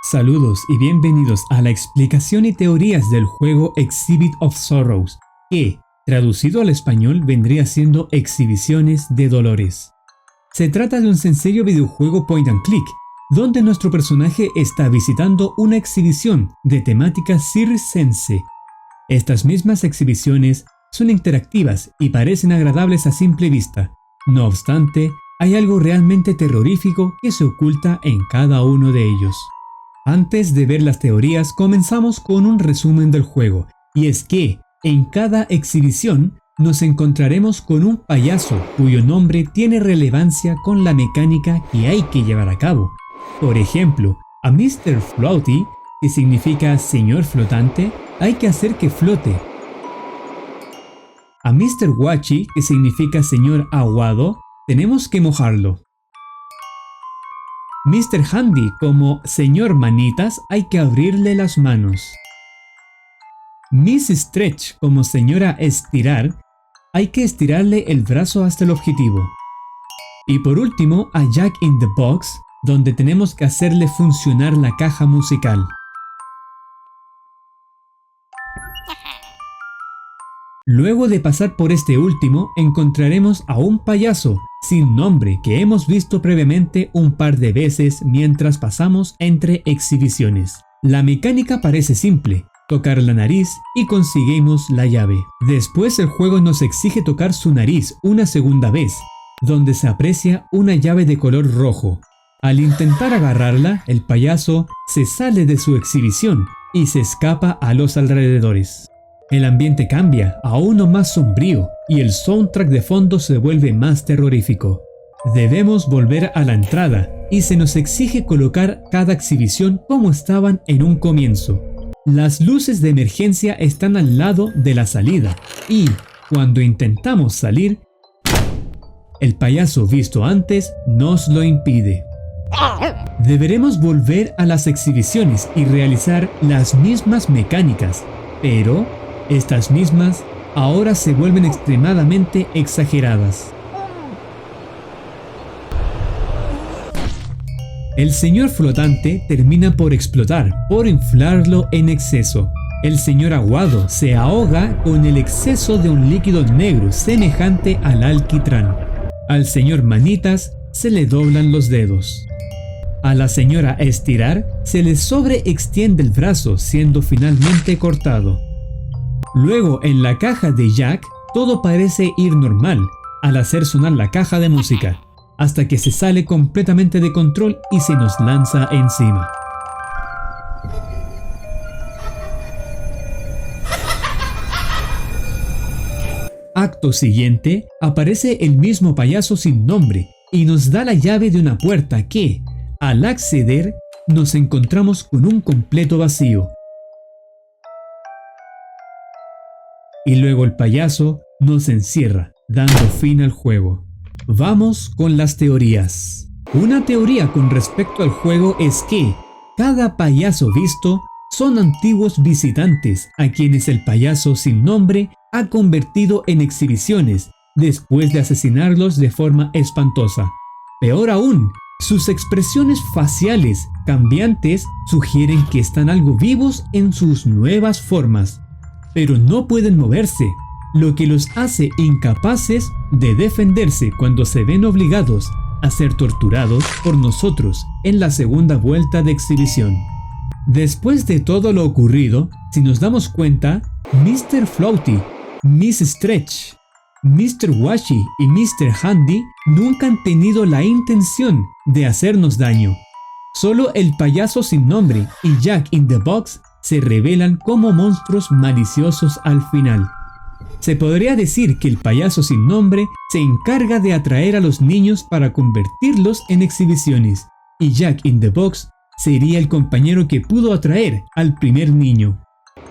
Saludos y bienvenidos a la explicación y teorías del juego Exhibit of Sorrows, que, traducido al español, vendría siendo Exhibiciones de Dolores. Se trata de un sencillo videojuego point and click, donde nuestro personaje está visitando una exhibición de temática circense. Estas mismas exhibiciones son interactivas y parecen agradables a simple vista. No obstante, hay algo realmente terrorífico que se oculta en cada uno de ellos. Antes de ver las teorías, comenzamos con un resumen del juego, y es que, en cada exhibición, nos encontraremos con un payaso cuyo nombre tiene relevancia con la mecánica que hay que llevar a cabo. Por ejemplo, a Mr. Floaty, que significa señor flotante, hay que hacer que flote. A Mr. Wachi, que significa señor aguado, tenemos que mojarlo. Mr. Handy, como señor manitas, hay que abrirle las manos. Miss Stretch, como señora estirar, hay que estirarle el brazo hasta el objetivo. Y por último, a Jack in the Box, donde tenemos que hacerle funcionar la caja musical. Luego de pasar por este último, encontraremos a un payaso sin nombre que hemos visto previamente un par de veces mientras pasamos entre exhibiciones. La mecánica parece simple: tocar la nariz y conseguimos la llave. Después el juego nos exige tocar su nariz una segunda vez, donde se aprecia una llave de color rojo. Al intentar agarrarla, el payaso se sale de su exhibición y se escapa a los alrededores. El ambiente cambia a uno más sombrío y el soundtrack de fondo se vuelve más terrorífico. Debemos volver a la entrada y se nos exige colocar cada exhibición como estaban en un comienzo. Las luces de emergencia están al lado de la salida y, cuando intentamos salir, el payaso visto antes nos lo impide. Deberemos volver a las exhibiciones y realizar las mismas mecánicas, pero estas mismas ahora se vuelven extremadamente exageradas. El señor flotante termina por explotar, por inflarlo en exceso. El señor aguado se ahoga con el exceso de un líquido negro semejante al alquitrán. Al señor manitas se le doblan los dedos. A la señora estirar se le sobreextiende el brazo, siendo finalmente cortado. Luego, en la caja de Jack, todo parece ir normal al hacer sonar la caja de música, hasta que se sale completamente de control y se nos lanza encima. Acto siguiente, aparece el mismo payaso sin nombre y nos da la llave de una puerta que, al acceder, nos encontramos con un completo vacío. Y luego el payaso nos encierra, dando fin al juego. Vamos con las teorías. Una teoría con respecto al juego es que cada payaso visto son antiguos visitantes a quienes el payaso sin nombre ha convertido en exhibiciones después de asesinarlos de forma espantosa. Peor aún, sus expresiones faciales cambiantes sugieren que están algo vivos en sus nuevas formas, pero no pueden moverse, lo que los hace incapaces de defenderse cuando se ven obligados a ser torturados por nosotros en la segunda vuelta de exhibición. Después de todo lo ocurrido, si nos damos cuenta, Mr. Floaty, Miss Stretch, Mr. Washi y Mr. Handy nunca han tenido la intención de hacernos daño. Solo el payaso sin nombre y Jack in the Box se revelan como monstruos maliciosos al final. Se podría decir que el payaso sin nombre se encarga de atraer a los niños para convertirlos en exhibiciones, y Jack in the Box sería el compañero que pudo atraer al primer niño.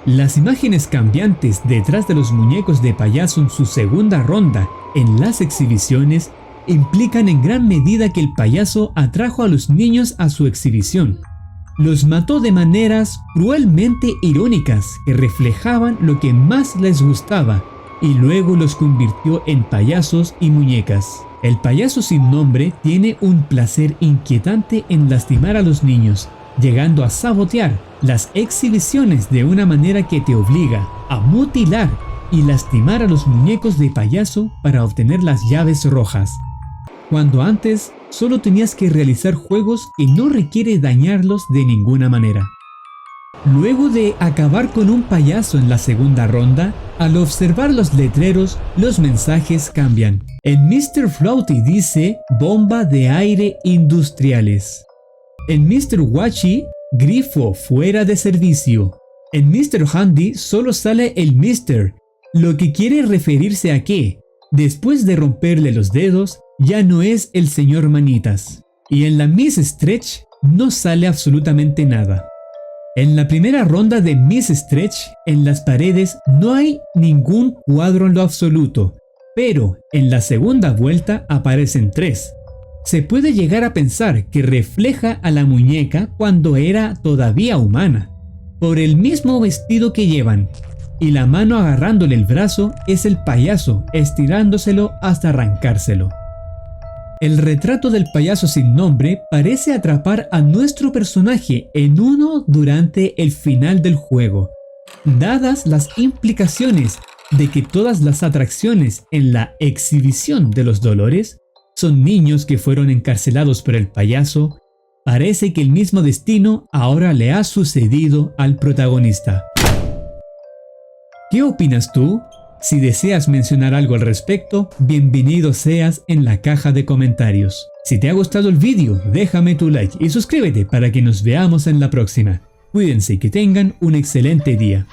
Las imágenes cambiantes detrás de los muñecos de payaso en su segunda ronda en las exhibiciones implican en gran medida que el payaso atrajo a los niños a su exhibición. Los mató de maneras cruelmente irónicas que reflejaban lo que más les gustaba y luego los convirtió en payasos y muñecas. El payaso sin nombre tiene un placer inquietante en lastimar a los niños llegando a sabotear las exhibiciones de una manera que te obliga a mutilar y lastimar a los muñecos de payaso para obtener las llaves rojas, cuando antes solo tenías que realizar juegos que no requiere dañarlos de ninguna manera. Luego de acabar con un payaso en la segunda ronda, al observar los letreros, los mensajes cambian. En Mr. Floaty dice bomba de aire industriales. En Mr. Wachi, grifo fuera de servicio. En Mr. Handy solo sale el Mr., lo que quiere referirse a que, después de romperle los dedos, ya no es el señor Manitas. Y en la Miss Stretch no sale absolutamente nada. En la primera ronda de Miss Stretch, en las paredes no hay ningún cuadro en lo absoluto, pero en la segunda vuelta aparecen 3. Se puede llegar a pensar que refleja a la muñeca cuando era todavía humana, por el mismo vestido que llevan, y la mano agarrándole el brazo es el payaso estirándoselo hasta arrancárselo. El retrato del payaso sin nombre parece atrapar a nuestro personaje en uno durante el final del juego, dadas las implicaciones de que todas las atracciones en la exhibición de los dolores son niños que fueron encarcelados por el payaso. Parece que el mismo destino ahora le ha sucedido al protagonista. ¿Qué opinas tú? Si deseas mencionar algo al respecto, bienvenido seas en la caja de comentarios. Si te ha gustado el vídeo, déjame tu like y suscríbete para que nos veamos en la próxima. Cuídense y que tengan un excelente día.